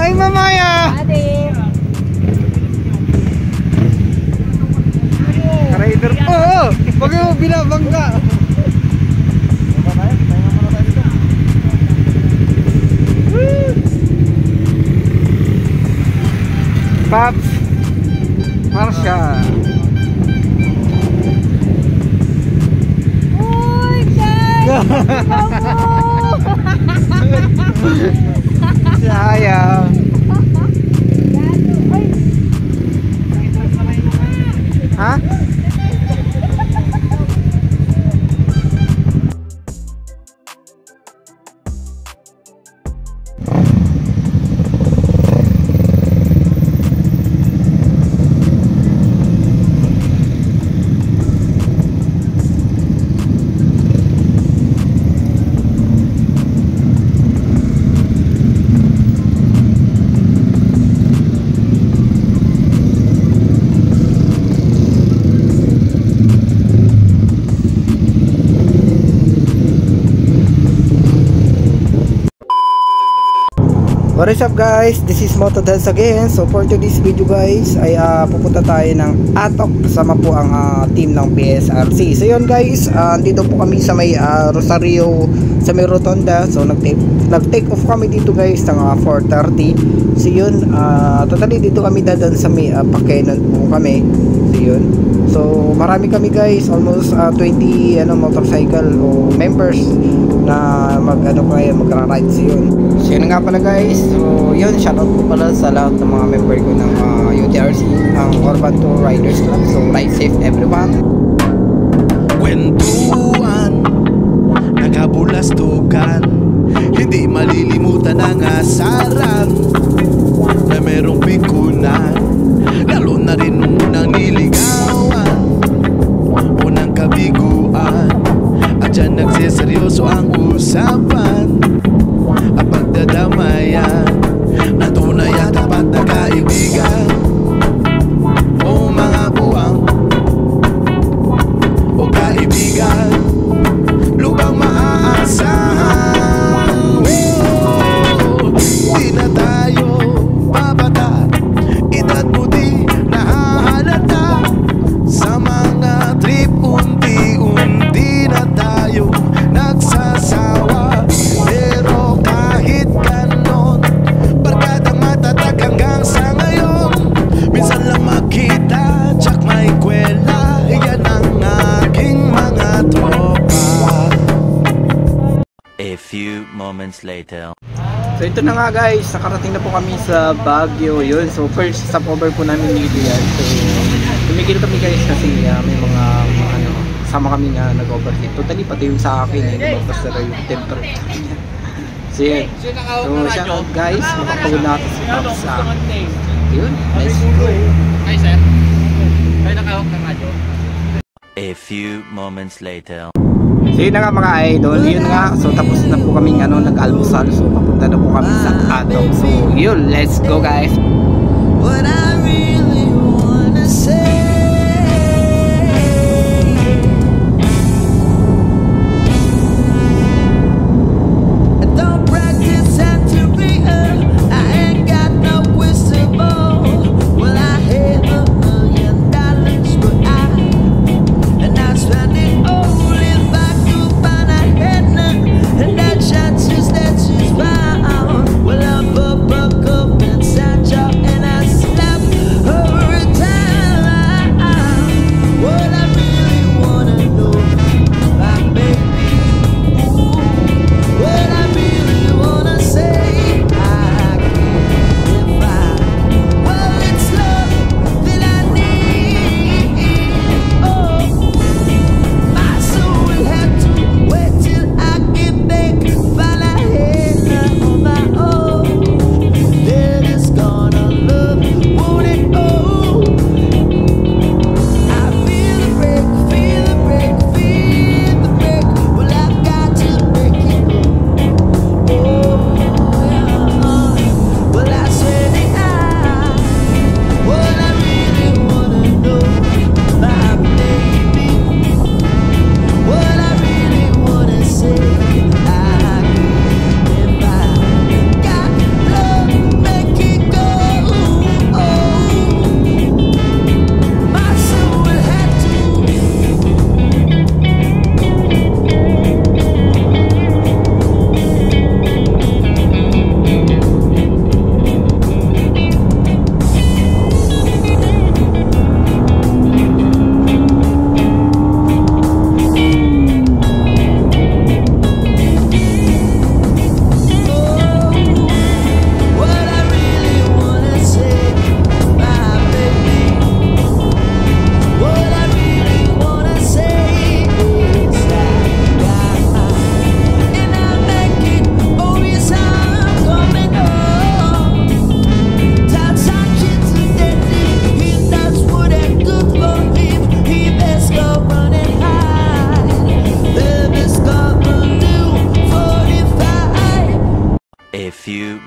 Ay, mamaya! Ate! Rider po! Huwag mo binabangga! Paps! Marsha! Uy, guys! Sayang! Ha? What is up guys, this is Motodels again. So for today's video guys ay pupunta tayo ng Atok kasama po ang team ng PSRC. So yun guys, dito po kami sa may Rosario sa may Rotonda. So nag-take off kami dito guys ng 4:30. So yun, totally dito kami dadaan sa may Pakenon po kami. So yun, so marami kami guys, almost 20 motorcycle o members na magra-ride. So yun, so yun nga pala guys. So yun, shoutout po pala sa lahat ng mga member ko ng UTRC, ang Urban Tour Riders Club. So ride safe everyone. Kwentuhan, nagabulastugan, hindi malilimutan ang asaran na merong pikunan, lalo na rin nung unang niligawan, unang kabiguan, at dyan nagseseryoso ang usapan at pagdadamayan na tunay at tapat na kaibigan. O mga buwang o kaibigan, lubang maaasahan. Di na tayo babata, edad mo di nahahalata. Sa mga trip unti-unti na tayo nagsasawa. Pero kahit ganon, barkadang matatag hanggang sa ngayon. Minsan lang makita, tsak may kwela, yan ang aking mga tropa. A few moments later. So ito na nga guys, nakarating na po kami sa Baguio. Yun, so first stopover po namin dito yan. So tumigil kami guys kasi may mga sama kami nga nag-overheat. Totally pati yung sa akin lumabas na rin yung temperature. So yun, so shoutout guys, makapagod natin si Pops sa yun, let's go. Hi sir, kayo nakahawak ng radyo? A few moments later. So yun na nga mga idol, yun nga. So tapos na po kami nag-almusal. So papunta na po kami sa Atok. So yun, let's go guys. What I really wanna say. I don't practice how to be I ain't got no crystal ball. Well, I have $1,000,000, but and I spend it all if I could find a head and that chances that's just found. Well, I pop up inside y'all and I slap. Oh,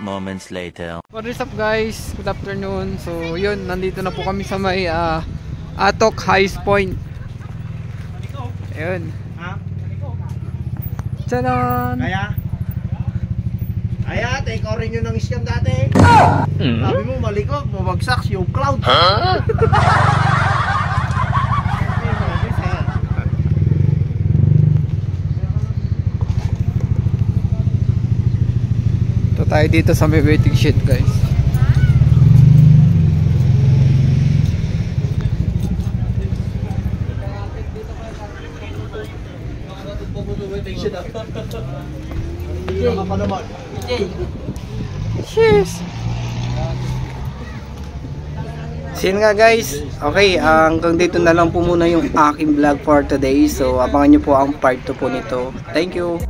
moments later. What is up guys? Good afternoon. So yun, nandito na po kami sa may Atok Highest Point. Ayun. Tadaan! Kaya, take rin yun ng scam dati. Sabi mo, malikot, mabagsak, yung cloud. Ito tayo dito sa may waiting shed guys. Hindi ka pa naman. Cheers! So yun nga guys, okay, hanggang dito na lang po muna yung aking vlog for today. So abangan nyo po ang part 2 po nito. Thank you!